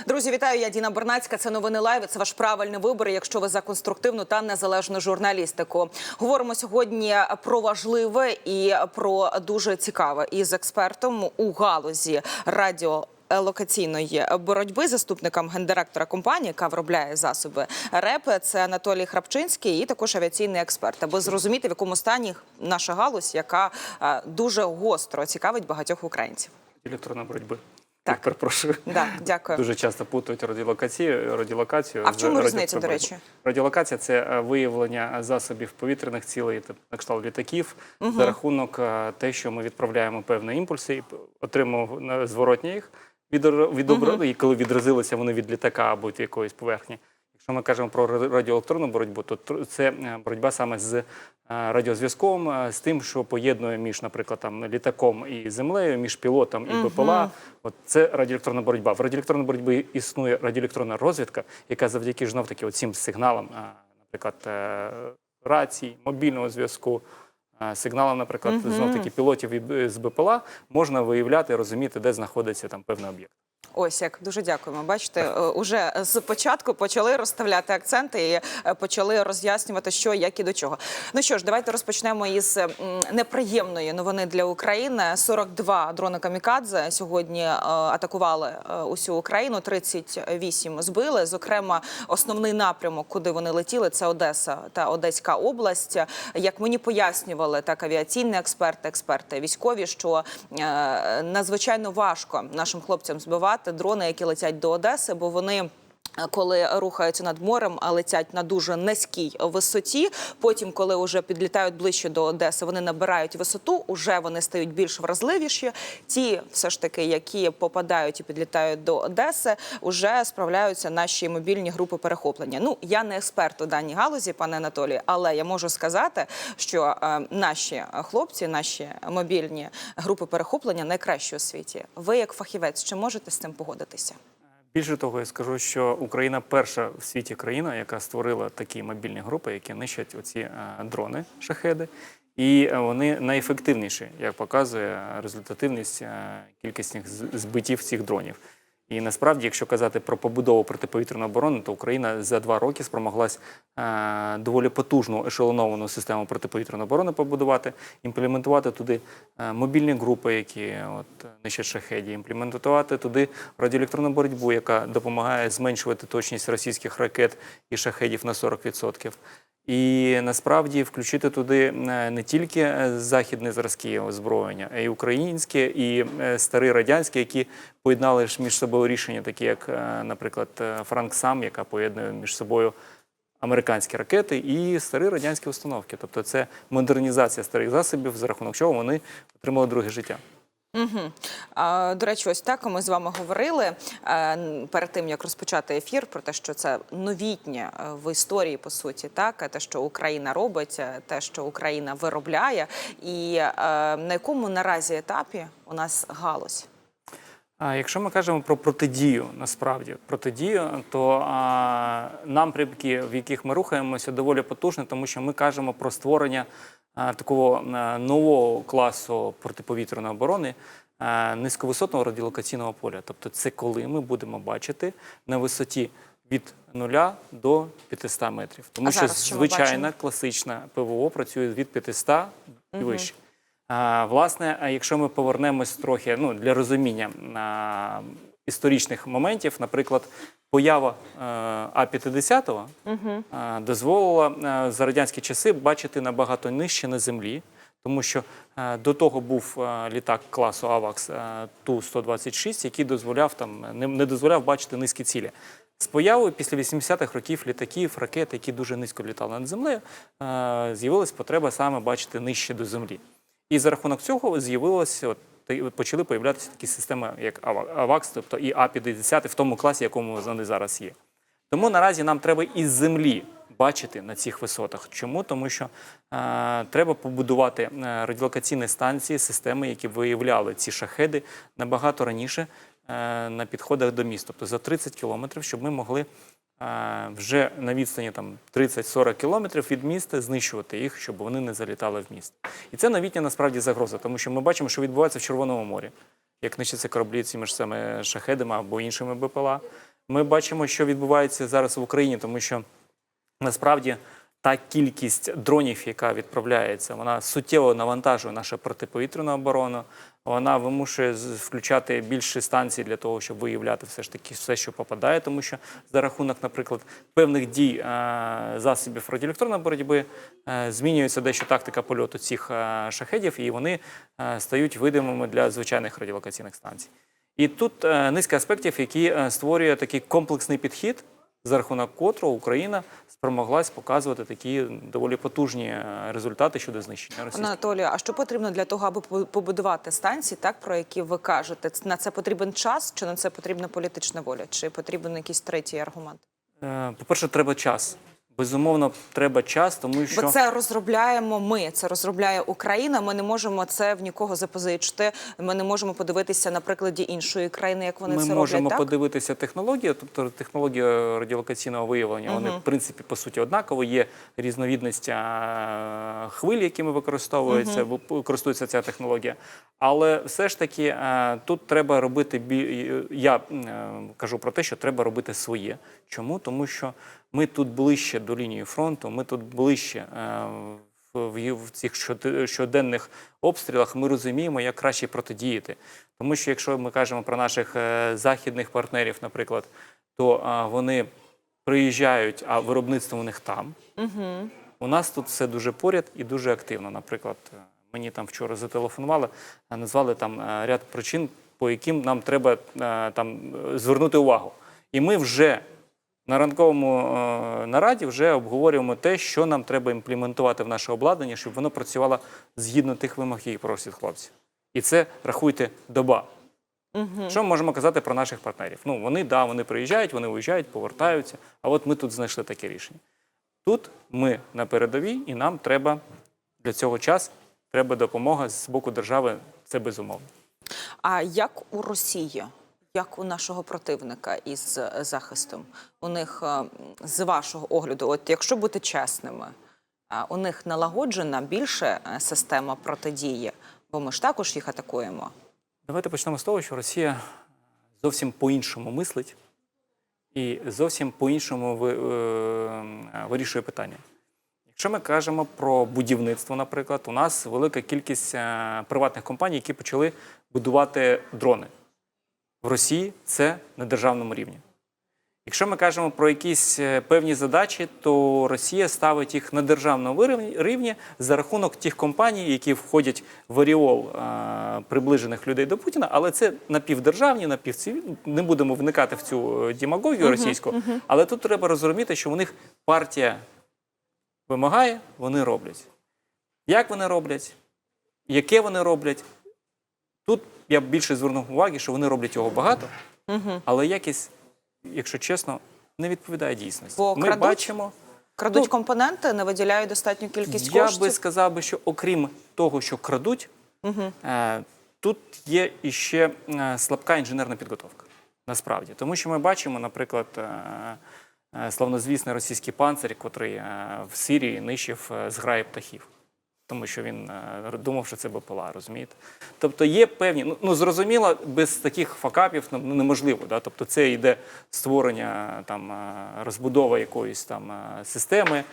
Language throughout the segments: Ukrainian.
Друзі, вітаю, я Діна Бернацька. Це новини Лайв. Це ваш правильний вибір, якщо ви за конструктивну та незалежну журналістику. Говоримо сьогодні про важливе і про дуже цікаве із експертом у галузі радіолокаційної боротьби, заступником гендиректора компанії, яка виробляє засоби РЕП. Це Анатолій Храпчинський і також авіаційний експерт. Аби зрозуміти, в якому стані наша галузь, яка дуже гостро цікавить багатьох українців. Електронної боротьби. Так, перепрошую. Да, дякую. Дуже часто плутають радіолокацію. А в чому різниця, до речі? Радіолокація – це виявлення засобів повітряних цілей, на кшталт літаків, за рахунок те, що ми відправляємо певні імпульси і отримуємо зворотні їх, і коли відразилися вони від літака або від якоїсь поверхні. Якщо ми кажемо про радіоелектронну боротьбу, то це боротьба саме з радіозв'язком, з тим, що поєднує між, наприклад, літаком і землею, між пілотом і БПЛА. От це радіоелектронна боротьба. В радіоелектронній боротьбі існує радіоелектронна розвідка, яка завдяки знов-таки оцим сигналам, наприклад, рацій, мобільного зв'язку, сигналам, наприклад, знов-таки пілотів з БПЛА, можна виявляти, розуміти, де знаходиться там певний об'єкт. Ось як, дуже дякуємо. Бачите, уже з початку почали розставляти акценти і почали роз'яснювати, що, як і до чого. Ну що ж, давайте розпочнемо із неприємної новини для України. 42 дрони камікадзе сьогодні атакували усю Україну, 38 збили. Зокрема, основний напрямок, куди вони летіли, це Одеса та Одеська область. Як мені пояснювали так авіаційні експерти військові, що надзвичайно важко нашим хлопцям збивати дрони, які летять до Одеси, бо вони, коли рухаються над морем, летять на дуже низькій висоті. Потім, коли вже підлітають ближче до Одеси, вони набирають висоту, уже вони стають більш вразливіші. Ті, все ж таки, які попадають і підлітають до Одеси, вже справляються наші мобільні групи перехоплення. Ну, я не експерт у даній галузі, пане Анатолію, але я можу сказати, що наші хлопці, наші мобільні групи перехоплення найкращі у світі. Ви, як фахівець, чи можете з цим погодитися? Більше того, я скажу, що Україна перша в світі країна, яка створила такі мобільні групи, які нищать оці дрони, шахеди. І вони найефективніші, як показує результативність кількісних збиттів цих дронів. І насправді, якщо казати про побудову протиповітряної оборони, то Україна за 2 роки спромоглась доволі потужну ешелоновану систему протиповітряної оборони побудувати, імплементувати туди мобільні групи, які нищать шахеді, імплементувати туди радіоелектронну боротьбу, яка допомагає зменшувати точність російських ракет і шахедів на 40%. І насправді включити туди не тільки західні зразки озброєння, а й українське, і старі радянські, які поєднали між собою рішення, такі як, наприклад, Франксам, яка поєднує між собою американські ракети і старі радянські установки. Тобто це модернізація старих засобів, за рахунок чого вони отримали друге життя. До речі, ось так ми з вами говорили перед тим, як розпочати ефір, про те, що це новітнє в історії, по суті, так, те, що Україна робить, те, що Україна виробляє, і на якому наразі етапі у нас галузь? Якщо ми кажемо про протидію, насправді, то напрямки, в яких ми рухаємося, доволі потужні, тому що ми кажемо про створення такого нового класу протиповітряної оборони, низьковисотного радіолокаційного поля. Тобто це коли ми будемо бачити на висоті від 0 до 500 метрів. Тому що звичайна класична ПВО працює від 500 і вище. Власне, якщо ми повернемось трохи для розуміння історичних моментів, наприклад, поява А-50 дозволила за радянські часи бачити набагато нижче на землі, тому що до того був літак класу АВАКС Ту-126, який не дозволяв бачити низькі цілі. З появою після 80-х років літаків, ракет, які дуже низько літали над землею, з'явилась потреба саме бачити нижче до землі. І за рахунок цього почали появлятися такі системи, як АВАКС, тобто і А-50 в тому класі, якому вони зараз є. Тому наразі нам треба із землі бачити на цих висотах. Чому? Тому що треба побудувати радіолокаційні станції, системи, які виявляли ці шахеди набагато раніше на підходах до міст, тобто за 30 кілометрів, щоб ми могли вже на відстані 30-40 кілометрів від міста знищувати їх, щоб вони не залітали в місто. І це новітня насправді загроза, тому що ми бачимо, що відбувається в Червоному морі. Як нищаться кораблі цими ж саме шахедами або іншими БПЛА. Ми бачимо, що відбувається зараз в Україні, тому що насправді та кількість дронів, яка відправляється, вона суттєво навантажує нашу протиповітряну оборону, вона вимушує включати більше станцій для того, щоб виявляти все ж таки все, що попадає, тому що за рахунок, наприклад, певних дій засобів радіоелектронної боротьби змінюється дещо тактика польоту цих шахедів, і вони стають видимими для звичайних радіолокаційних станцій. І тут низка аспектів, які створює такий комплексний підхід, за рахунок котрого Україна спромоглась показувати такі доволі потужні результати щодо знищення російських. Анатолію, а що потрібно для того, аби побудувати станції, так, про які ви кажете? На це потрібен час, чи на це потрібна політична воля, чи потрібен якийсь третій аргумент? По-перше, треба час. Безумовно, треба час, тому що... Бо це розробляємо ми, це розробляє Україна, ми не можемо це в нікого запозичити, ми не можемо подивитися на прикладі іншої країни, як вони це роблять, Ми можемо так? подивитися технологію, тобто технологія радіолокаційного виявлення, вони, в принципі, по суті, однакові. Є різновідність хвиль, якими використовується ця технологія. Але все ж таки тут треба робити, я кажу про те, що треба робити своє. Чому? Тому що ми тут ближче до лінії фронту, ми тут ближче в цих щоденних обстрілах, ми розуміємо, як краще протидіяти. Тому що якщо ми кажемо про наших західних партнерів, наприклад, то вони приїжджають, а виробництво у них там. У нас тут все дуже поряд і дуже активно. Наприклад, мені там вчора зателефонували, назвали там ряд причин, по яким нам треба там звернути увагу. І ми вже на ранковому нараді вже обговорюємо те, що нам треба імплементувати в наше обладнання, щоб воно працювало згідно тих вимог, які просять хлопці. І це, рахуйте, доба. Що ми можемо казати про наших партнерів? Ну, вони приїжджають, вони виїжджають, повертаються, а от ми тут знайшли таке рішення. Тут ми на передовій, і нам треба для цього час, треба допомога з боку держави, це безумовно. А як у Росії? Як у нашого противника із захистом? У них, з вашого огляду, от якщо бути чесними, у них налагоджена більше система протидії, бо ми ж також їх атакуємо? Давайте почнемо з того, що Росія зовсім по-іншому мислить і зовсім по-іншому вирішує питання. Якщо ми кажемо про будівництво, наприклад, у нас велика кількість приватних компаній, які почали будувати дрони. В Росії це на державному рівні. Якщо ми кажемо про якісь певні задачі, то Росія ставить їх на державному рівні за рахунок тих компаній, які входять в оріол приближених людей до Путіна, але це напівдержавні, напівцивільні. Не будемо вникати в цю демагогію російську, але тут треба розуміти, що у них партія вимагає, вони роблять. Як вони роблять? Яке вони роблять? Тут я б більше звернув увагу, що вони роблять його багато, але якість, якщо чесно, не відповідає дійсності. Бо ми бачимо... Крадуть компоненти, не виділяють достатню кількість коштів? Я би сказав, що окрім того, що крадуть, тут є іще слабка інженерна підготовка, насправді. Тому що ми бачимо, наприклад, славнозвісний російський панцир, котрий в Сирії нищив зграї птахів. Тому що він думав, що це БПЛА, розумієте? Тобто є певні, зрозуміло, без таких факапів неможливо. Да? Тобто це йде створення, там, розбудова якоїсь там системи,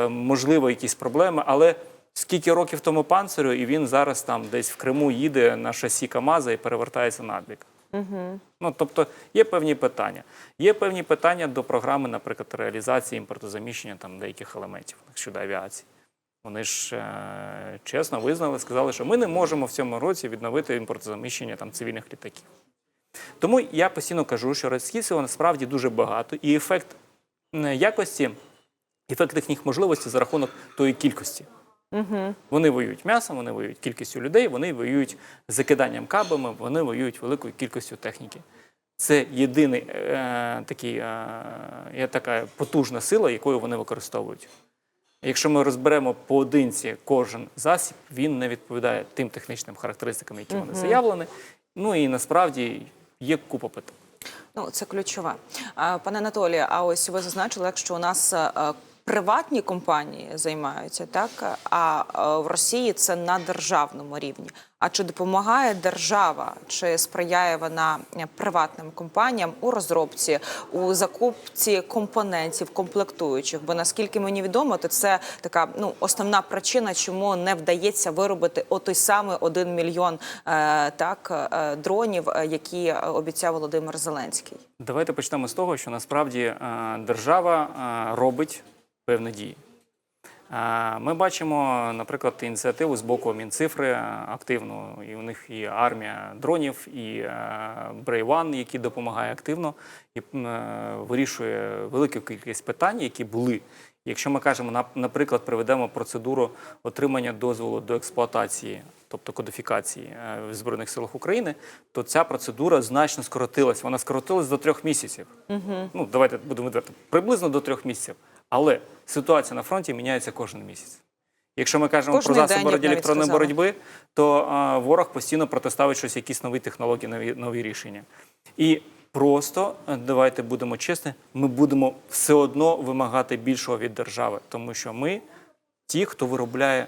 можливо, якісь проблеми, але скільки років тому панцирю, і він зараз там десь в Криму їде на шасі КамАЗа і перевертається на бік. Тобто є певні питання. Є певні питання до програми, наприклад, реалізації імпортозаміщення там, деяких елементів щодо авіації. Вони ж чесно визнали, сказали, що ми не можемо в цьому році відновити імпортозаміщення там, цивільних літаків. Тому я постійно кажу, що російського насправді дуже багато, і ефект якості, ефект їхніх можливостей за рахунок тої кількості. Вони воюють м'ясом, вони воюють кількістю людей, вони воюють закиданням кабами, вони воюють великою кількістю техніки. Це єдиний така потужна сила, якою вони використовують. Якщо ми розберемо поодинці кожен засіб, він не відповідає тим технічним характеристикам, які вони заявлені. І насправді є купа питань. Це ключове. Пане Анатолію, а ось ви зазначили, що у нас приватні компанії займаються, так? А в Росії це на державному рівні. А чи допомагає держава, чи сприяє вона приватним компаніям у розробці, у закупці компонентів, комплектуючих? Бо наскільки мені відомо, то це така основна причина, чому не вдається виробити той самий 1 мільйон дронів, які обіцяв Володимир Зеленський. Давайте почнемо з того, що насправді держава робить певні дії. Ми бачимо, наприклад, ініціативу з боку Мінцифри активну, і у них і армія дронів, і Brave One, який допомагає активно і вирішує велику кількість питань, які були. Якщо ми кажемо, наприклад, приведемо процедуру отримання дозволу до експлуатації, тобто кодифікації в Збройних силах України, то ця процедура значно скоротилась. Вона скоротилась до 3 місяців. Давайте будемо відверто, приблизно до 3 місяців. Але ситуація на фронті міняється кожен місяць. Якщо ми кажемо про засоби радіоелектронної боротьби, то ворог постійно протиставить щось, якісь нові технології, нові рішення. І просто, давайте будемо чесні, ми будемо все одно вимагати більшого від держави, тому що ми ті, хто виробляє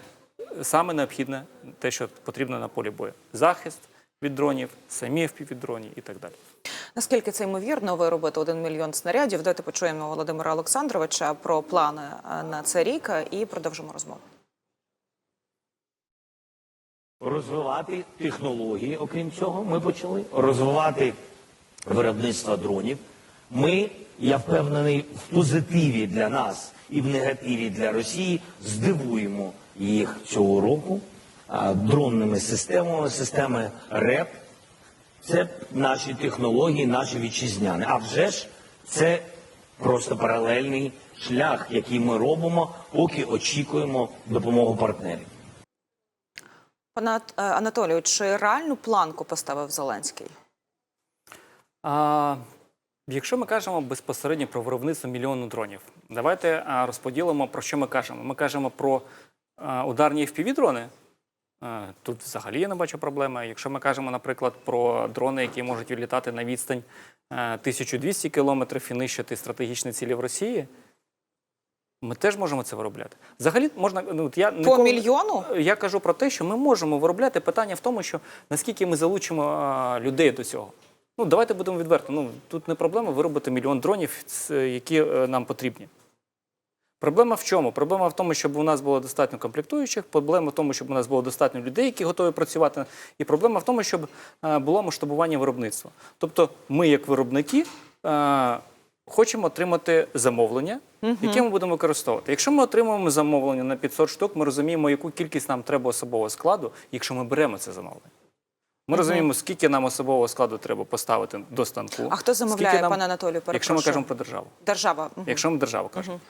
саме необхідне, те, що потрібно на полі бою. Захист від дронів, самі FPV-дрони і так далі. Наскільки це ймовірно виробити 1 мільйон снарядів? Давайте почуємо Володимира Олександровича про плани на цей рік і продовжимо розмову. Розвивати технології, окрім цього, ми почали розвивати виробництво дронів. Ми, я впевнений, в позитиві для нас і в негативі для Росії здивуємо їх цього року дронними системами, системи РЕП. Це наші технології, наші вітчизняні. А вже ж це просто паралельний шлях, який ми робимо, поки очікуємо допомогу партнерів. Пане Анатолію, чи реальну планку поставив Зеленський? Якщо ми кажемо безпосередньо про виробництво мільйону дронів, давайте розподілимо, про що ми кажемо. Ми кажемо про ударні FPV-дрони. Тут взагалі я не бачу проблеми. Якщо ми кажемо, наприклад, про дрони, які можуть відлітати на відстань 1200 кілометрів і нищити стратегічні цілі в Росії, ми теж можемо це виробляти. Взагалі можна... По мільйону? Я кажу про те, що ми можемо виробляти. Питання в тому, що наскільки ми залучимо людей до цього. Давайте будемо відверто. Тут не проблема виробити мільйон дронів, які нам потрібні. Проблема в чому? Проблема в тому, щоб у нас було достатньо комплектуючих, проблема в тому, щоб у нас було достатньо людей, які готові працювати, і проблема в тому, щоб було масштабування виробництва. Тобто ми, як виробники, хочемо отримати замовлення, яке ми будемо використовувати. Якщо ми отримуємо замовлення на 500 штук, ми розуміємо, яку кількість нам треба особового складу, якщо ми беремо це замовлення. Ми розуміємо, скільки нам особового складу треба поставити до станку. А хто замовляє, пане Анатолію, перепрошую? Якщо ми кажемо про державу. Держава. Якщо ми державу кажемо.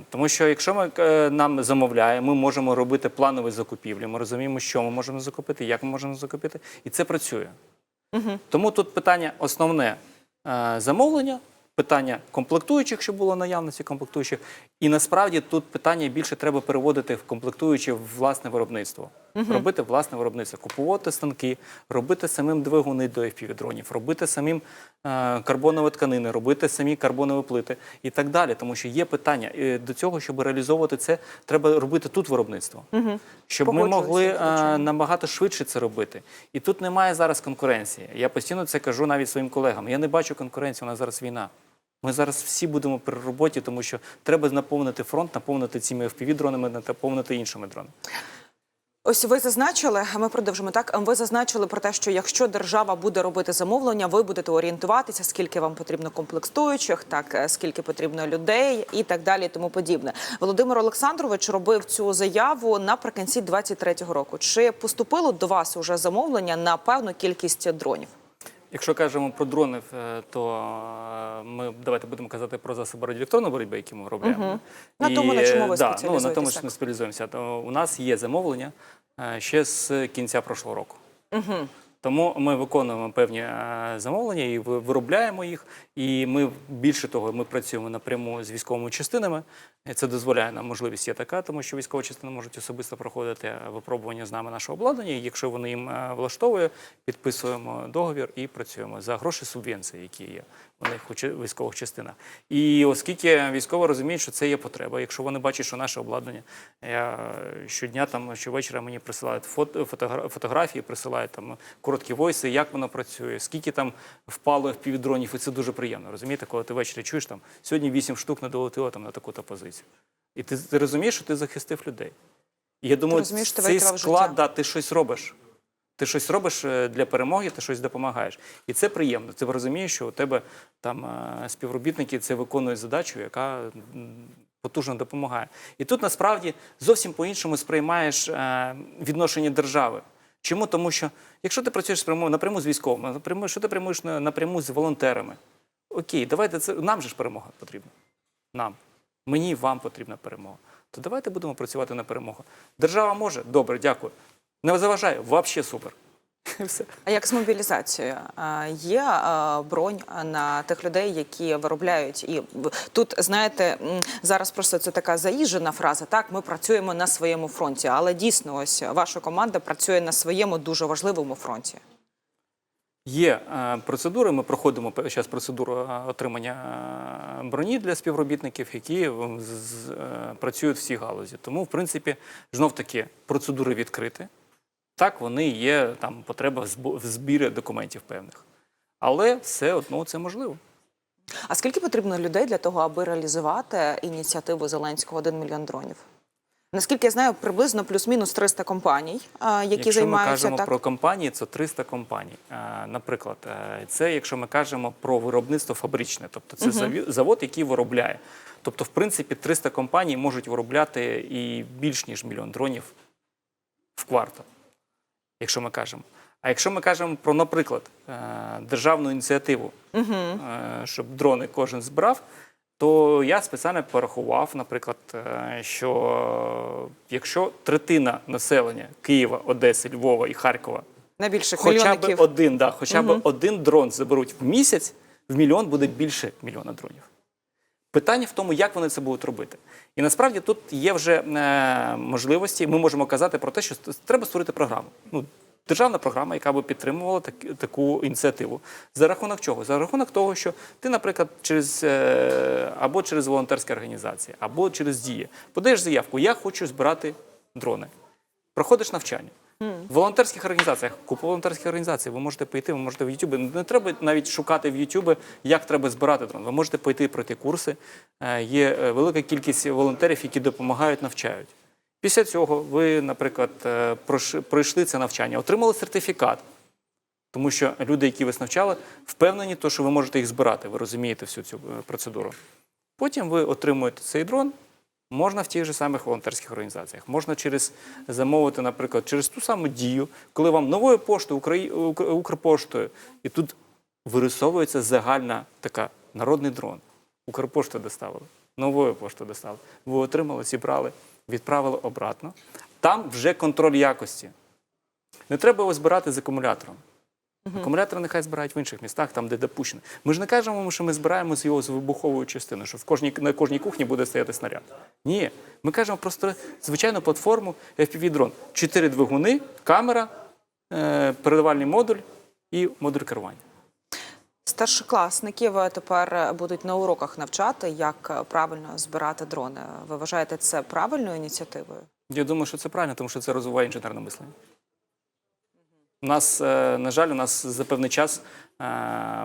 Тому що якщо нам замовляє, ми можемо робити планові закупівлі, ми розуміємо, що ми можемо закупити, як ми можемо закупити, і це працює. Тому тут питання основне замовлення, питання комплектуючих, щоб було наявності комплектуючих, і насправді тут питання більше треба переводити в комплектуючі в власне виробництво. Робити власне виробництво, купувати станки, робити самим двигуни до FPV-дронів, робити самим карбонові тканини, робити самі карбонові плити і так далі. Тому що є питання. І до цього, щоб реалізовувати це, треба робити тут виробництво. Щоб ми могли набагато швидше це робити. І тут немає зараз конкуренції. Я постійно це кажу навіть своїм колегам. Я не бачу конкуренції, у нас зараз війна. Ми зараз всі будемо при роботі, тому що треба наповнити фронт, наповнити цими FPV-дронами, наповнити іншими дронами. Ось ви зазначили, ми продовжимо так, ви зазначили про те, що якщо держава буде робити замовлення, ви будете орієнтуватися, скільки вам потрібно комплектуючих, так, скільки потрібно людей і так далі, і тому подібне. Володимир Олександрович робив цю заяву наприкінці 2023 року. Чи поступило до вас уже замовлення на певну кількість дронів? Якщо кажемо про дронів, то ми давайте будемо казати про засоби радіоелектронної боротьби, які ми виробляємо. На тому, на чому ви спеціалізуєтеся? На тому, що ми спеціалізуємося. У нас є замовлення ще з кінця прошлого року. Тому ми виконуємо певні замовлення і виробляємо їх. І ми, більше того, ми працюємо напряму з військовими частинами. І це дозволяє нам, можливість є така, тому що військові частини можуть особисто проходити випробування з нами нашого обладнання. І якщо вони їм влаштовує, підписуємо договір і працюємо за гроші субвенції, які є у них у військових частинах. І оскільки військові розуміють, що це є потреба, якщо вони бачать, що наше обладнання, щодня, щовечора мені присилають фотографії, присилають там короткі войси, як воно працює, скільки там впало FPV-дронів, і це дуже приємно, розумієте, коли ти ввечері чуєш, там, сьогодні 8 штук не долетіло там, на таку-то позицію. І ти розумієш, що ти захистив людей. І я думаю, цей склад, да, ти щось робиш. Ти щось робиш для перемоги, ти щось допомагаєш. І це приємно. Ти розумієш, що у тебе там співробітники це виконують задачу, яка потужно допомагає. І тут насправді зовсім по-іншому сприймаєш відношення держави. Чому? Тому що якщо ти працюєш напряму з військовими, якщо ти працюєш напряму з волонтерами, окей, давайте це, нам же ж перемога потрібна. Нам. Мені, вам потрібна перемога. То давайте будемо працювати на перемогу. Держава може? Добре, дякую. Не заважає? Взагалі супер. Все. А як з мобілізацією? Є бронь на тих людей, які виробляють? І тут, знаєте, зараз просто це така заїжджена фраза, так, ми працюємо на своєму фронті, але дійсно ось ваша команда працює на своєму дуже важливому фронті. Є процедури, ми проходимо зараз процедуру отримання броні для співробітників, які працюють в цій галузі. Тому, в принципі, знов-таки, процедури відкриті. Так, вони є, там потреба в збірі документів певних. Але все одно це можливо. А скільки потрібно людей для того, аби реалізувати ініціативу Зеленського «1 мільйон дронів»? Наскільки я знаю, приблизно плюс-мінус 300 компаній, які займаються. Якщо ми кажемо так? про компанії, це 300 компаній. Наприклад, це якщо ми кажемо про виробництво фабричне, тобто це завод, який виробляє. Тобто, в принципі, 300 компаній можуть виробляти і більш ніж 1 мільйон дронів в квартал, якщо ми кажемо. А якщо ми кажемо про, наприклад, державну ініціативу, щоб дрони кожен збирав, то я спеціально порахував, наприклад, що якщо третина населення Києва, Одеси, Львова і Харкова хоча б один дрон заберуть в місяць, в мільйон буде більше 1 мільйона дронів. Питання в тому, як вони це будуть робити. І насправді тут є вже можливості, ми можемо казати про те, що треба створити програму. Державна програма, яка би підтримувала таку ініціативу. За рахунок чого? За рахунок того, що ти, наприклад, або через волонтерські організації, або через Дія, подаєш заявку, я хочу збирати дрони. Проходиш навчання. В волонтерських організаціях, купу волонтерських організацій, ви можете пойти, ви можете в Ютубі, не треба навіть шукати в Ютубі, як треба збирати дрон. Ви можете пойти пройти курси, є велика кількість волонтерів, які допомагають, навчають. Після цього ви, наприклад, пройшли це навчання, отримали сертифікат, тому що люди, які вас навчали, впевнені, що ви можете їх збирати, ви розумієте всю цю процедуру. Потім ви отримуєте цей дрон, можна в тих же самих волонтерських організаціях, можна замовити, наприклад, через ту саму Дію, коли вам новою поштою, Укрпоштою, і тут вирисовується загальна така народний дрон. Укрпошту доставили, новою поштою доставили. Ви отримали, зібрали, відправили обратно. Там вже контроль якості. Не треба його збирати з акумулятором. Акумулятори нехай збирають в інших містах, там, де допущено. Ми ж не кажемо, що ми збираємо його з вибуховою частиною, що на кожній кухні буде стояти снаряд. Ні. Ми кажемо про звичайну платформу FPV-дрон. 4 двигуни, камера, передавальний модуль і модуль керування. Старшокласників тепер будуть на уроках навчати, як правильно збирати дрони. Ви вважаєте це правильною ініціативою? Я думаю, що це правильно, тому що це розвиває інженерне мислення. На жаль, у нас за певний час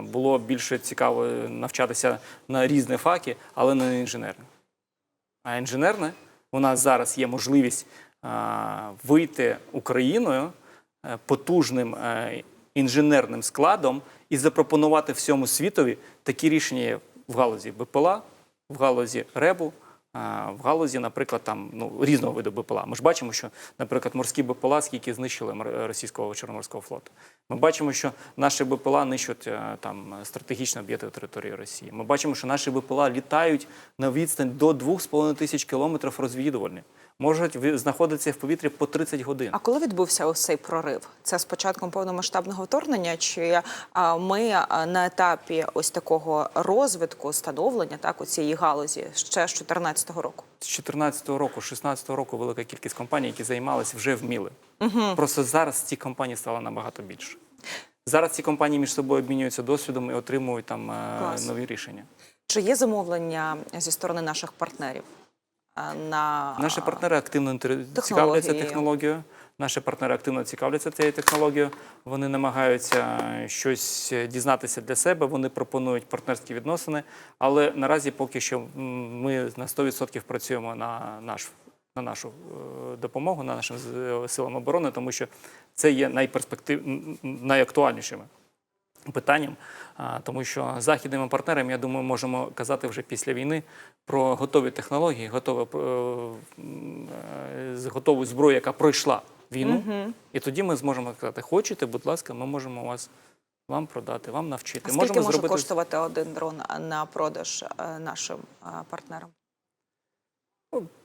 було більше цікаво навчатися на різні факи, але не інженерне. А інженерне, у нас зараз є можливість вийти Україною потужним інженерним складом і запропонувати всьому світові такі рішення в галузі БПЛА, в галузі РЕБу, в галузі, наприклад, різного виду БПЛА. Ми ж бачимо, що, наприклад, морські БПЛА скільки знищили російського Чорноморського флоту. Ми бачимо, що наші БПЛА нищать стратегічні об'єкти на території Росії. Ми бачимо, що наші БПЛА літають на відстань до 2500 кілометрів розвідувальні. можуть знаходитися в повітрі по 30 годин. А коли відбувся ось цей прорив? Це з початком повномасштабного вторгнення? Чи ми на етапі ось такого розвитку, становлення так, у цієї галузі ще з 2014 року? З 2014 року, 2016 року велика кількість компаній, які займалися, вже вміли. Просто зараз ці компанії стало набагато більше. Зараз ці компанії між собою обмінюються досвідом і отримують там нові рішення. Чи є замовлення зі сторони наших партнерів на Наші партнери активно цікавляться технології? технологією. Наші партнери активно цікавляться цією технологією. Вони намагаються щось дізнатися для себе, вони пропонують партнерські відносини. Але наразі поки що ми на 100% працюємо на нашу допомогу, на нашим силам оборони, тому що це є найактуальнішими питанням, тому що з західними партнерами, я думаю, можемо казати вже після війни про готові технології, готову зброю, яка пройшла війну, і тоді ми зможемо сказати, хочете, будь ласка, ми можемо вам продати, вам навчити. А скільки може коштувати один дрон на продаж нашим партнерам?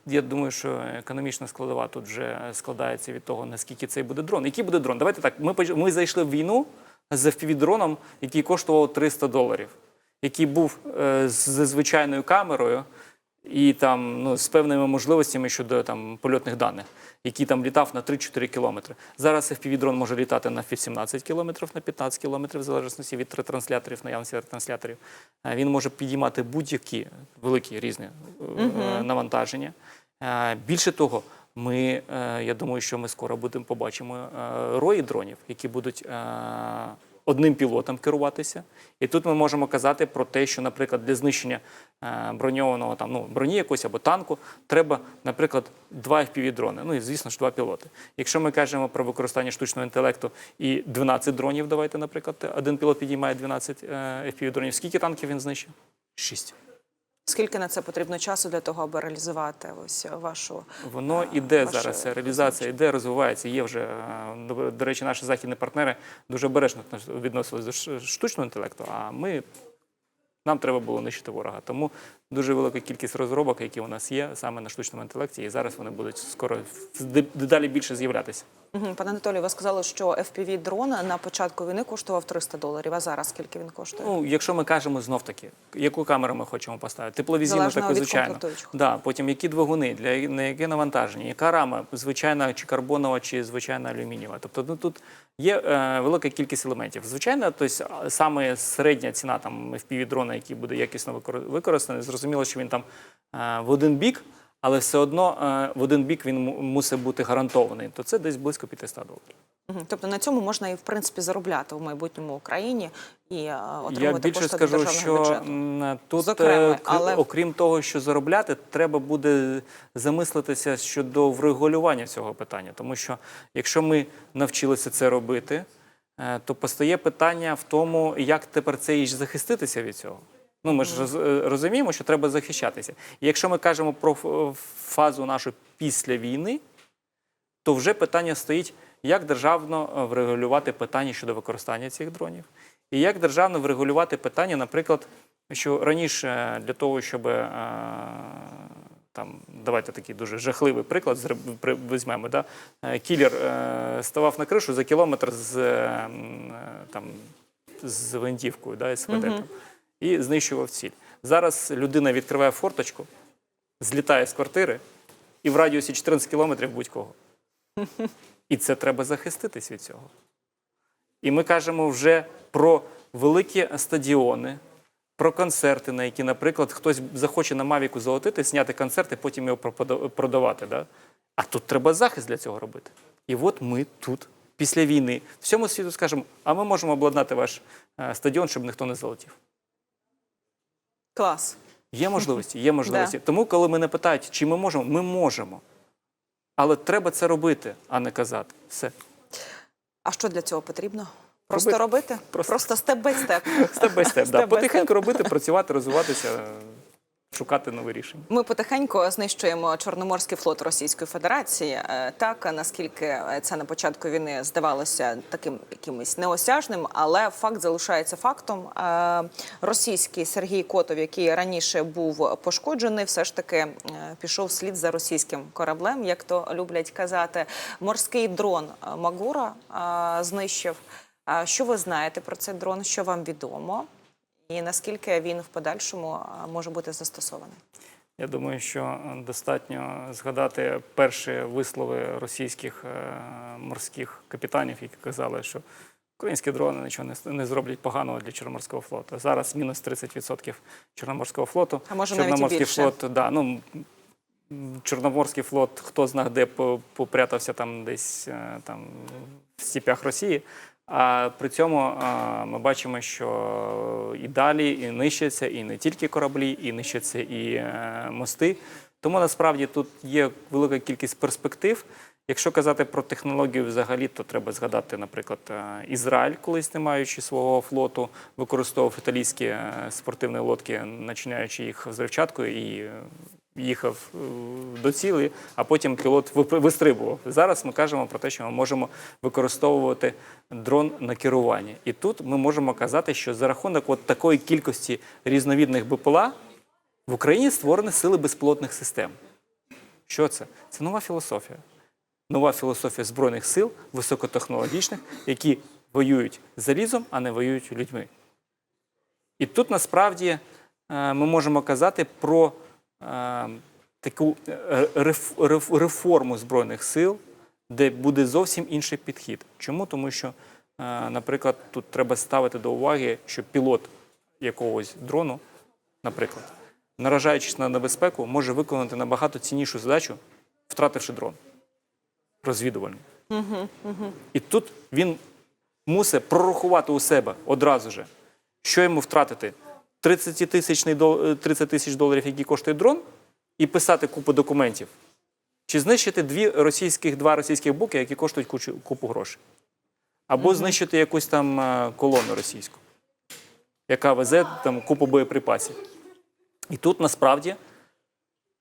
Я думаю, що економічна складова тут вже складається від того, наскільки цей буде дрон. Який буде дрон? Давайте так, ми зайшли в війну з FPV-дроном, який коштував $300, який був з звичайною камерою і там, з певними можливостями щодо там, польотних даних, який там літав на 3-4 кілометри. Зараз FPV-дрон може літати на 18 кілометрів, на 15 кілометрів, в залежності від ретрансляторів, наявності ретрансляторів. Він може підіймати будь-які великі різні навантаження. Більше того, я думаю, що ми скоро побачимо рої дронів, які будуть одним пілотом керуватися. І тут ми можемо казати про те, що, наприклад, для знищення броньованого броні якоїсь або танку треба, наприклад, 2 FPV-дрони. І, звісно ж, 2 пілоти. Якщо ми кажемо про використання штучного інтелекту і 12 дронів, давайте, наприклад, один пілот підіймає 12 FPV-дронів, скільки танків він знищив? 6. Скільки на це потрібно часу для того, аби реалізувати ось вашу... Воно іде зараз, ця реалізація іде, розвивається. Є вже, до речі, наші західні партнери дуже обережно відносились до штучного інтелекту, а нам треба було нищити ворога. Тому дуже велика кількість розробок, які у нас є саме на штучному інтелекті, і зараз вони будуть скоро дедалі більше з'являтися. Пане Анатолію, ви сказали, що FPV-дрон на початку війни коштував $300, а зараз скільки він коштує? Якщо ми кажемо знов-таки, яку камеру ми хочемо поставити, тепловізійну таку, звичайно. Да, потім які двигуни, на яке навантаження, яка рама, звичайна чи карбонова, чи звичайна алюмінієва. Тобто тут є велика кількість елементів. Звичайно, тобто, саме середня ціна FPV-дрона, який буде якісно використаний, зрозуміло, що він там в один бік, але все одно в один бік він мусить бути гарантований, то це десь близько $500. Тобто на цьому можна і, в принципі, заробляти в майбутньому Україні і отримувати Я більше скажу, що тут, окрім того, що заробляти, треба буде замислитися щодо врегулювання цього питання. Тому що, якщо ми навчилися це робити, то постає питання в тому, як тепер це захиститися від цього. Ми ж розуміємо, що треба захищатися. І якщо ми кажемо про фазу нашу після війни, то вже питання стоїть, як державно врегулювати питання щодо використання цих дронів. І як державно врегулювати питання, наприклад, що раніше для того, щоб, давайте такий дуже жахливий приклад візьмемо, кілер ставав на кришу за кілометр з гвинтівкою, з ведетом. І знищував ціль. Зараз людина відкриває форточку, злітає з квартири і в радіусі 14 кілометрів будь-кого. І це треба захиститись від цього. І ми кажемо вже про великі стадіони, про концерти, на які, наприклад, хтось захоче на Мавіку золотити, зняти концерт і потім його продавати. Да? А тут треба захист для цього робити. І от ми тут, після війни, всьому світу скажемо, а ми можемо обладнати ваш стадіон, щоб ніхто не золотів. Клас. Є можливості, є можливості. Тому, коли мене питають, чи ми можемо, ми можемо. Але треба це робити, а не казати. Все. А що для цього потрібно? Просто робити? Просто степ-бай-степ. Степ-бай-степ, так. Потихеньку робити, працювати, розвиватися. шукати нові рішення. Ми потихеньку знищуємо Чорноморський флот Російської Федерації. Так, наскільки це на початку війни здавалося таким якимось неосяжним, але факт залишається фактом. Російський Сергій Котов, який раніше був пошкоджений, все ж таки пішов вслід за російським кораблем, як то люблять казати. Морський дрон Магура знищив. Що ви знаєте про цей дрон? Що вам відомо? І наскільки він в подальшому може бути застосований? Я думаю, що достатньо згадати перші вислови російських морських капітанів, які казали, що українські дрони нічого не зроблять поганого для Чорноморського флоту. Зараз мінус 30% Чорноморського флоту. А може навіть і більше. Флот, да, ну, Чорноморський флот, хто знає, де попрятався там десь там, в степях Росії. А при цьому ми бачимо, що і далі і нищаться і не тільки кораблі, і нищаться і мости. Тому насправді тут є велика кількість перспектив. Якщо казати про технологію взагалі, то треба згадати, наприклад, Ізраїль, колись не маючи свого флоту, використовував італійські спортивні лодки, начиняючи їх взривчаткою і їхав до цілі, а потім пілот вистрибував. Зараз ми кажемо про те, що ми можемо використовувати дрон на керуванні. І тут ми можемо казати, що за рахунок от такої кількості різновидних БПЛА в Україні створені сили безпілотних систем. Що це? Це нова філософія. Нова філософія Збройних сил, високотехнологічних, які воюють залізом, а не воюють людьми. І тут насправді ми можемо казати про таку реформу Збройних сил, де буде зовсім інший підхід. Чому? Тому що, наприклад, тут треба ставити до уваги, що пілот якогось дрону, наприклад, наражаючись на небезпеку, може виконати набагато ціннішу задачу, втративши дрон розвідувальний. І тут він мусить прорахувати у себе одразу же, що йому втратити. 30 тисяч доларів, які коштує дрон, і писати купу документів. Чи знищити два російських буки, які коштують купу грошей. Або знищити якусь там колону російську, яка везе там купу боєприпасів. І тут насправді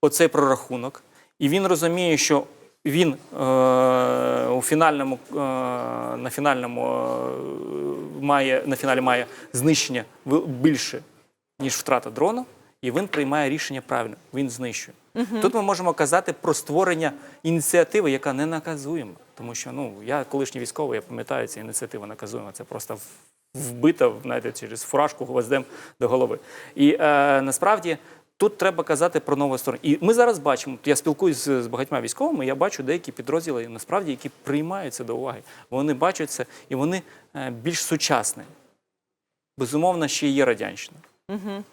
оцей прорахунок. І він розуміє, що він на фіналі має знищення більше, ніж втрата дрона, і він приймає рішення правильно, він знищує. Тут ми можемо казати про створення ініціативи, яка не наказуєма. Тому що, я колишній військовий, я пам'ятаю, ця ініціатива наказуєма. Це просто вбита, знаєте, через фуражку гвоздем до голови. І насправді тут треба казати про нову сторону. І ми зараз бачимо, я спілкуюся з багатьма військовими, я бачу деякі підрозділи, насправді, які приймають це до уваги. Вони бачать це, і вони більш сучасні. Безумовно, ще є радянщина.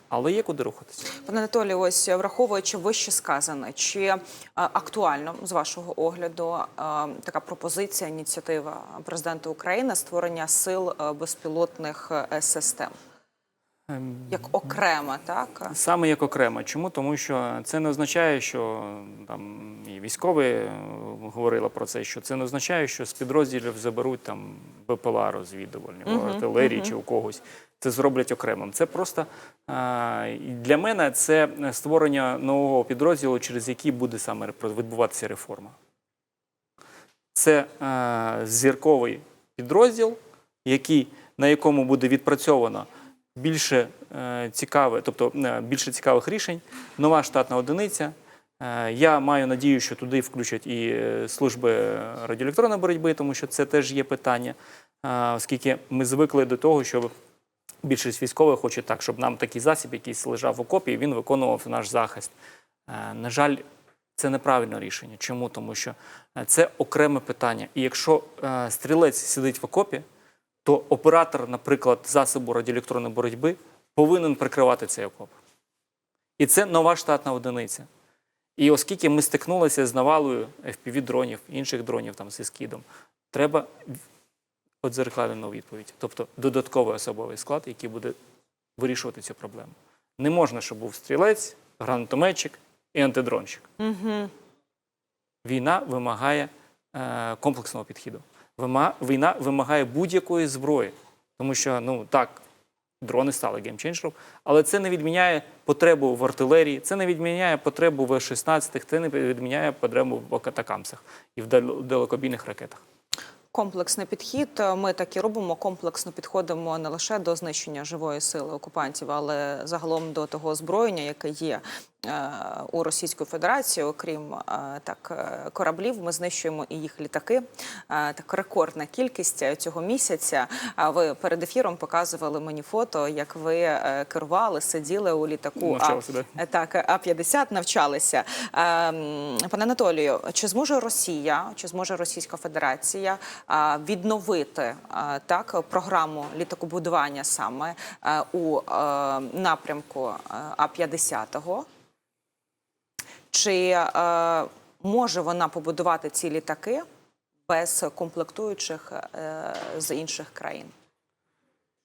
Але є куди рухатися. Пане Анатолію, ось враховуючи вище сказане, чи актуально, з вашого огляду, така пропозиція, ініціатива президента України створення сил безпілотних систем? Як окремо, так? Саме як окремо. Чому? Тому що це не означає, що там і військові говорили про це, що це не означає, що з підрозділів заберуть там БПЛА розвідувальні, артилерії чи у когось. Це зроблять окремим. Це просто для мене це створення нового підрозділу, через який буде саме відбуватися реформа. Це зірковий підрозділ, на якому буде відпрацьовано більше цікавих рішень, нова штатна одиниця. Я маю надію, що туди включать і служби радіоелектронної боротьби, тому що це теж є питання, оскільки ми звикли до того, що більшість військових хоче так, щоб нам такий засіб, якийсь лежав в окопі, і він виконував наш захист. На жаль, це неправильне рішення. Чому? Тому що це окреме питання. І якщо стрілець сидить в окопі, то оператор, наприклад, засобу радіоелектронної боротьби повинен прикривати цей окоп. І це нова штатна одиниця. І оскільки ми стикнулися з навалою FPV-дронів, інших дронів там, зі скидом, треба одзеркалену відповідь. Тобто додатковий особовий склад, який буде вирішувати цю проблему. Не можна, щоб був стрілець, гранатометчик і антидронщик. Війна вимагає комплексного підходу. Війна вимагає будь-якої зброї. Тому що, так, дрони стали геймченджером, але це не відміняє потребу в артилерії, це не відміняє потребу в F-16, це не відміняє потребу в атакамсах і в далекобійних ракетах. Комплексний підхід. Ми так і робимо. Комплексно підходимо не лише до знищення живої сили окупантів, але загалом до того озброєння, яке є у Російської Федерації. Окрім кораблів, ми знищуємо і їх літаки. Так, рекордна кількість цього місяця. Ви перед ефіром показували мені фото, як ви керували, сиділи у літаку А-50, навчалися. Пане Анатолію, чи зможе Росія, чи зможе Російська Федерація відновити програму літакобудування саме у напрямку А-50? Чи може вона побудувати ці літаки без комплектуючих з інших країн?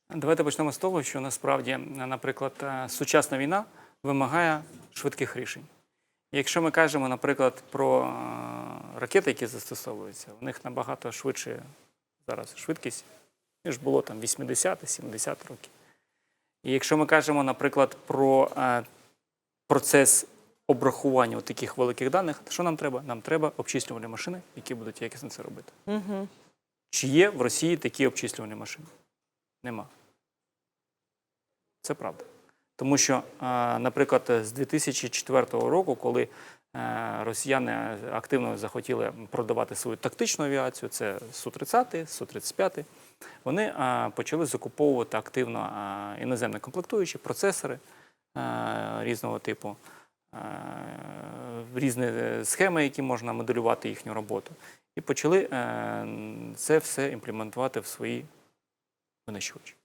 Давайте почнемо з того, що насправді, наприклад, сучасна війна вимагає швидких рішень. Якщо ми кажемо, наприклад, про ракети, які застосовуються, у них набагато швидше зараз швидкість, ніж було там 80-70 років. І якщо ми кажемо, наприклад, про процес обрахування таких великих даних, то що нам треба? Нам треба обчислювальні машини, які будуть якісно це робити. Угу. Чи є в Росії такі обчислювальні машини? Нема. Це правда. Тому що, наприклад, з 2004 року, коли росіяни активно захотіли продавати свою тактичну авіацію, це Су-30, Су-35, вони почали закуповувати активно іноземні комплектуючі, процесори різного типу, різні схеми, які можна моделювати їхню роботу. І почали це все імплементувати в свої винищувачі.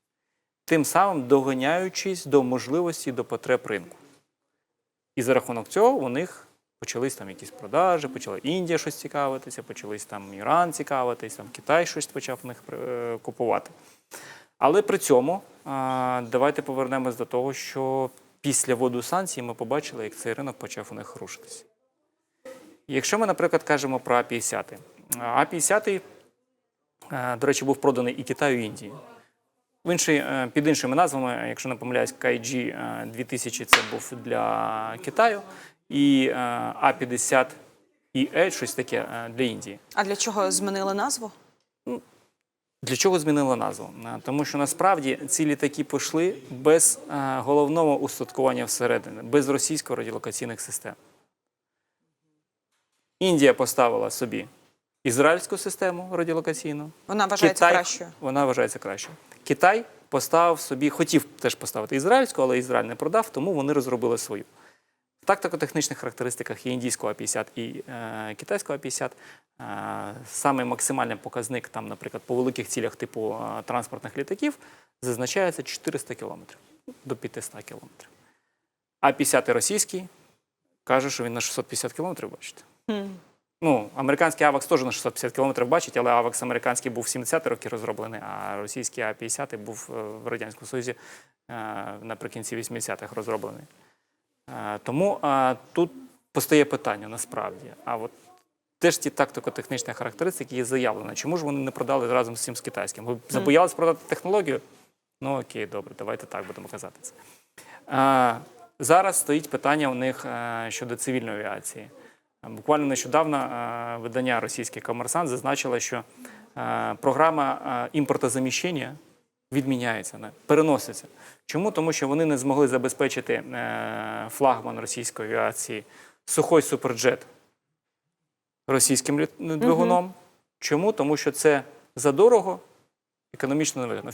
Тим самим доганяючись до можливості, до потреб ринку. І за рахунок цього у них почались там якісь продажі, почала Індія щось цікавитися, почались там Іран цікавитись, там Китай щось почав в них купувати. Але при цьому давайте повернемось до того, що після вводу санкцій ми побачили, як цей ринок почав у них рушитися. Якщо ми, наприклад, кажемо про А-50. А-50, до речі, був проданий і Китаю, і Індії. Під іншими назвами, якщо не помиляюсь, KG-2000 це був для Китаю, і А-50 EA, щось таке для Індії. А для чого змінили назву? Для чого змінила назву? Тому що насправді ці літаки пішли без головного устаткування всередині, без російсько-радіолокаційних систем. Хотіла поставила собі ізраїльську систему радіолокаційну. Вона вважається кращою. Вона вважається кращою. Китай поставив собі, хотів теж поставити ізраїльську, але Ізраїль не продав, тому вони розробили свою. В тактико-технічних характеристиках і індійського А-50, і китайського А-50 саме максимальний показник, там, наприклад, по великих цілях типу транспортних літаків, зазначається 400 км, до 500 км. А-50 російський каже, що він на 650 км, бачите. Американський АВАКС теж на 650 км бачить, але АВАКС американський був в 70-ті роки розроблений, а російський А-50 був в Радянському Союзі наприкінці 80-х розроблений. Тому тут постає питання насправді. А от теж ті тактико-технічні характеристики є заявлені. Чому ж вони не продали разом з цим з китайським? Ви забоялись продати технологію? Ну окей, добре, давайте так будемо казати це. Зараз стоїть питання у них щодо цивільної авіації. Буквально нещодавно видання російський «Комерсант» зазначило, що програма імпортозаміщення відміняється, переноситься. Чому? Тому що вони не змогли забезпечити флагман російської авіації Сухой Суперджет російським двигуном. Чому? Тому що це задорого, економічно невигідно.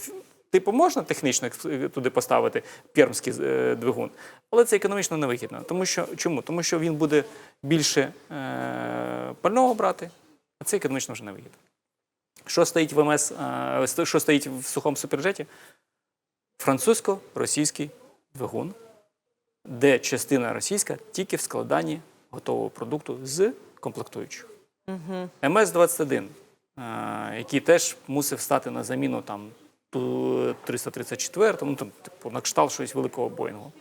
Типу, можна технічно туди поставити пермський двигун, але це економічно невигідно. Чому? Тому що він буде більше пального брати, а це економічно вже невигідно. Що стоїть в МС, що стоїть в Сухому Суперджеті? Французько-російський двигун, де частина російська тільки в складанні готового продукту з комплектуючих. МС-21, який теж мусив стати на заміну там 334, типу, на кшталт щось великого Боїнгу.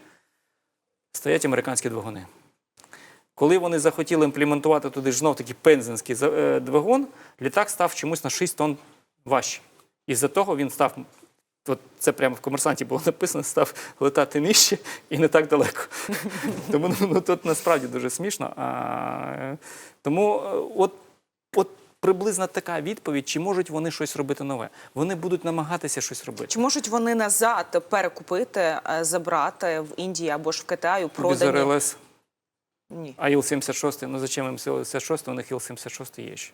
Стоять американські двигуни. Коли вони захотіли імплементувати туди знов-таки бензинський двигун, літак став чомусь на 6 тонн важче. Із-за того він став От це прямо в «Комерсанті» було написано, став летати нижче і не так далеко. Тому тут насправді дуже смішно. Тому от приблизно така відповідь, чи можуть вони щось робити нове. Вони будуть намагатися щось робити. Чи можуть вони назад перекупити, забрати в Індії або ж в Китаю Без продані? РЛС. Ні. А Іл-76, ну зачем їм Іл-76, у них Іл-76 є ще.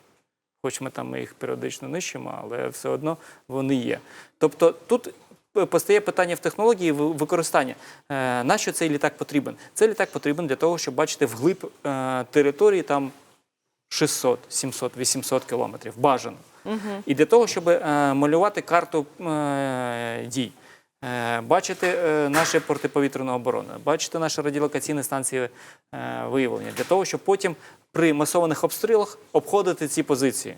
Хоч ми їх періодично нищимо, але все одно вони є. Тобто тут постає питання в технології використання. Нащо цей літак потрібен? Цей літак потрібен для того, щоб бачити вглиб території там 600, 700, 800 кілометрів. Бажано. І для того, щоб малювати карту дій. Бачити наші протиповітряну оборону, бачити наші радіолокаційні станції виявлення, для того, щоб потім при масованих обстрілах обходити ці позиції.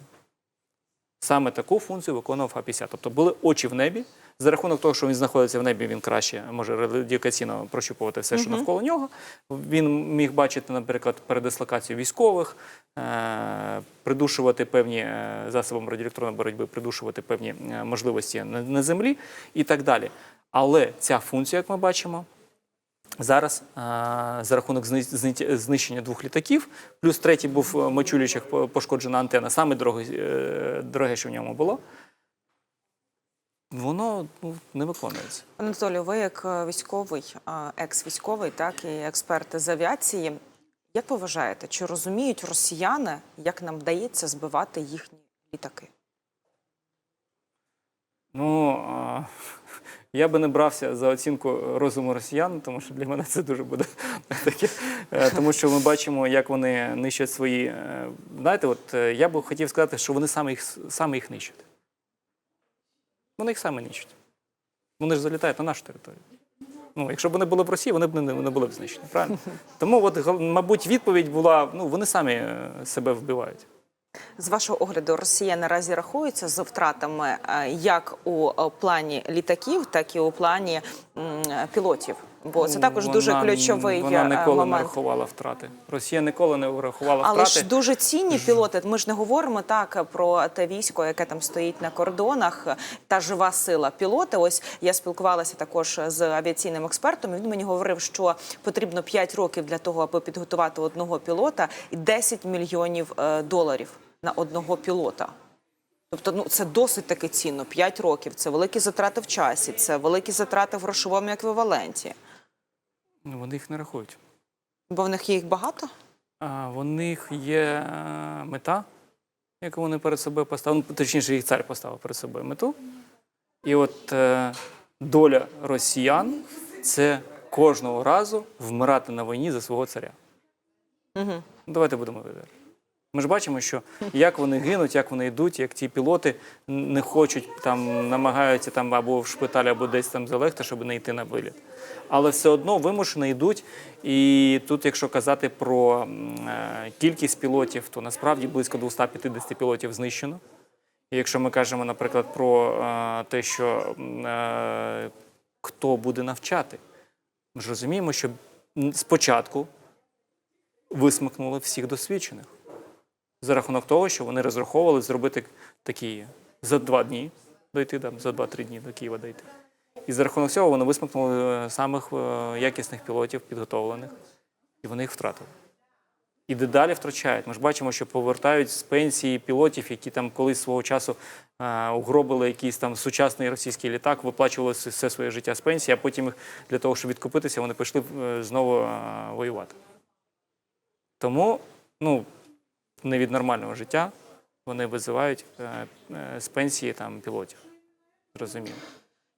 Саме таку функцію виконував А-50. Тобто були очі в небі, за рахунок того, що він знаходиться в небі, він краще може радіолокаційно прощупувати все, що навколо нього. Він міг бачити, наприклад, передислокацію військових, придушувати певні засобами радіоелектронної боротьби, придушувати певні можливості на землі і так далі. Але ця функція, як ми бачимо, зараз за рахунок знищення 2 літаків, плюс третій був Мачулічах пошкоджена антена, саме дороге, що в ньому було, воно не виконується. Пане Анатолію, ви як військовий, екс-військовий, так, і експерт з авіації, як ви вважаєте, чи розуміють росіяни, як нам вдається збивати їхні літаки? Я би не брався за оцінку розуму росіян, тому що для мене це дуже буде таке. Тому що ми бачимо, як вони нищать свої... Знаєте, от я би хотів сказати, що вони саме їх нищать. Вони їх саме нищать. Вони ж залітають на нашу територію. Якщо б вони були в Росії, вони б не були б знищені, правильно? Тому, мабуть, відповідь була, вони самі себе вбивають. З вашого огляду, Росія наразі рахується з втратами як у плані літаків, так і у плані пілотів? Бо це також дуже ключовий момент. Вона ніколи не рахувала втрати. Росія ніколи не рахувала втрати. Але ж дуже цінні пілоти. Ми ж не говоримо так про те військо, яке там стоїть на кордонах, та жива сила. Пілоти, ось я спілкувалася також з авіаційним експертом, і він мені говорив, що потрібно 5 років для того, аби підготувати одного пілота, і 10 мільйонів доларів на одного пілота. Тобто, це досить таки цінно. 5 років. Це великі затрати в часі, це великі затрати в грошовому еквіваленті. Вони їх не рахують. Бо в них їх багато? В них є мета, яку вони перед собою поставили. Точніше, їх цар поставив перед собою мету. І от доля росіян – це кожного разу вмирати на війні за свого царя. Давайте будемо відверті. Ми ж бачимо, що як вони гинуть, як вони йдуть, як ті пілоти не хочуть, намагаються або в шпиталі, або десь залегти, щоб не йти на виліт. Але все одно вимушено йдуть. І тут, якщо казати про кількість пілотів, то насправді близько 250 пілотів знищено. І якщо ми кажемо, наприклад, про те, що хто буде навчати, ми ж розуміємо, що спочатку висмикнули всіх досвідчених. За рахунок того, що вони розраховували зробити такі за 2 дні дойти, за 2-3 дні до Києва дойти. І за рахунок цього вони висмикнули самих якісних пілотів, підготовлених, і вони їх втратили. І дедалі втрачають. Ми ж бачимо, що повертають з пенсії пілотів, які колись свого часу угробили якийсь сучасний російський літак, виплачували все своє життя з пенсії, а потім для того, щоб відкупитися, вони пішли знову воювати. Тому, не від нормального життя вони визивають з пенсії пілотів. Зрозуміло.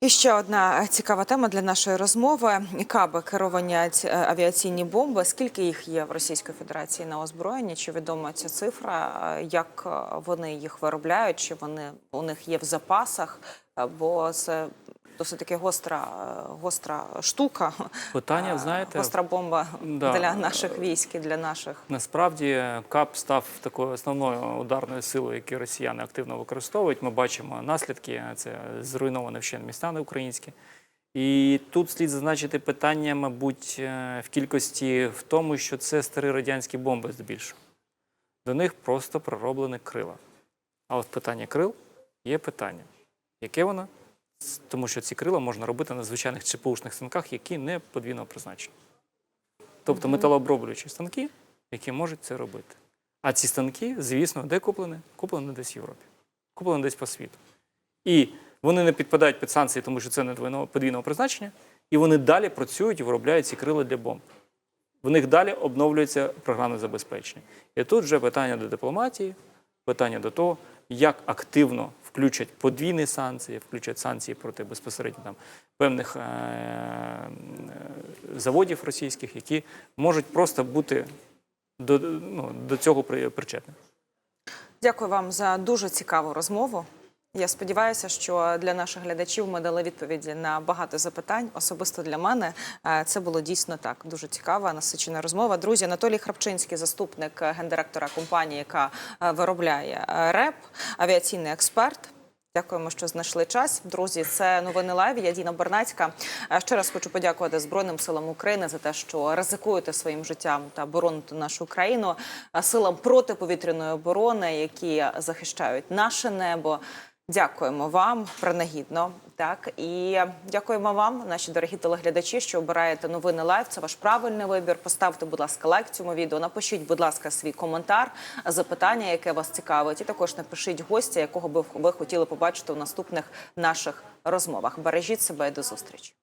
І ще одна цікава тема для нашої розмови. КАБи, керовані авіаційні бомби. Скільки їх є в Російській Федерації на озброєнні? Чи відома ця цифра? Як вони їх виробляють? Чи вони у них є в запасах? Бо це досить таки гостра штука. Питання, знаєте, гостра бомба для наших військ і для наших. Насправді КАБ став такою основною ударною силою, яку росіяни активно використовують. Ми бачимо наслідки, це зруйновані вщент міста українські. І тут слід зазначити питання, мабуть, в кількості в тому, що це старі радянські бомби здебільшого. До них просто пророблені крила. А от питання крил є питання. Яке воно? тому що ці крила можна робити на звичайних ЧПУшних станках, які не подвійного призначення. Тобто металооброблюючі станки, які можуть це робити. А ці станки, звісно, де куплені? Куплені десь в Європі. Куплені десь по світу. І вони не підпадають під санкції, тому що це не подвійного призначення, і вони далі працюють і виробляють ці крила для бомб. В них далі обновлюється програмне забезпечення. І тут вже питання до дипломатії, питання до того, як активно включать подвійні санкції, включать санкції проти безпосередньо там певних заводів російських, які можуть просто бути до цього причетні. Дякую вам за дуже цікаву розмову. Я сподіваюся, що для наших глядачів ми дали відповіді на багато запитань. Особисто для мене це було дійсно так. Дуже цікава, насичена розмова. Друзі, Анатолій Храпчинський, заступник гендиректора компанії, яка виробляє РЕП, авіаційний експерт. Дякуємо, що знайшли час. Друзі, це Новини Лайв. Я Діна Бернацька. Ще раз хочу подякувати Збройним силам України за те, що ризикуєте своїм життям та бороните нашу країну, силам протиповітряної оборони, які захищають наше небо. Дякуємо вам принагідно. Так, і дякуємо вам, наші дорогі телеглядачі, що обираєте Новини Лайв. Це ваш правильний вибір. Поставте, будь ласка, лайк цьому відео. Напишіть, будь ласка, свій коментар, запитання, яке вас цікавить. І також напишіть гостя, якого би ви хотіли побачити у наступних наших розмовах. Бережіть себе і до зустрічі.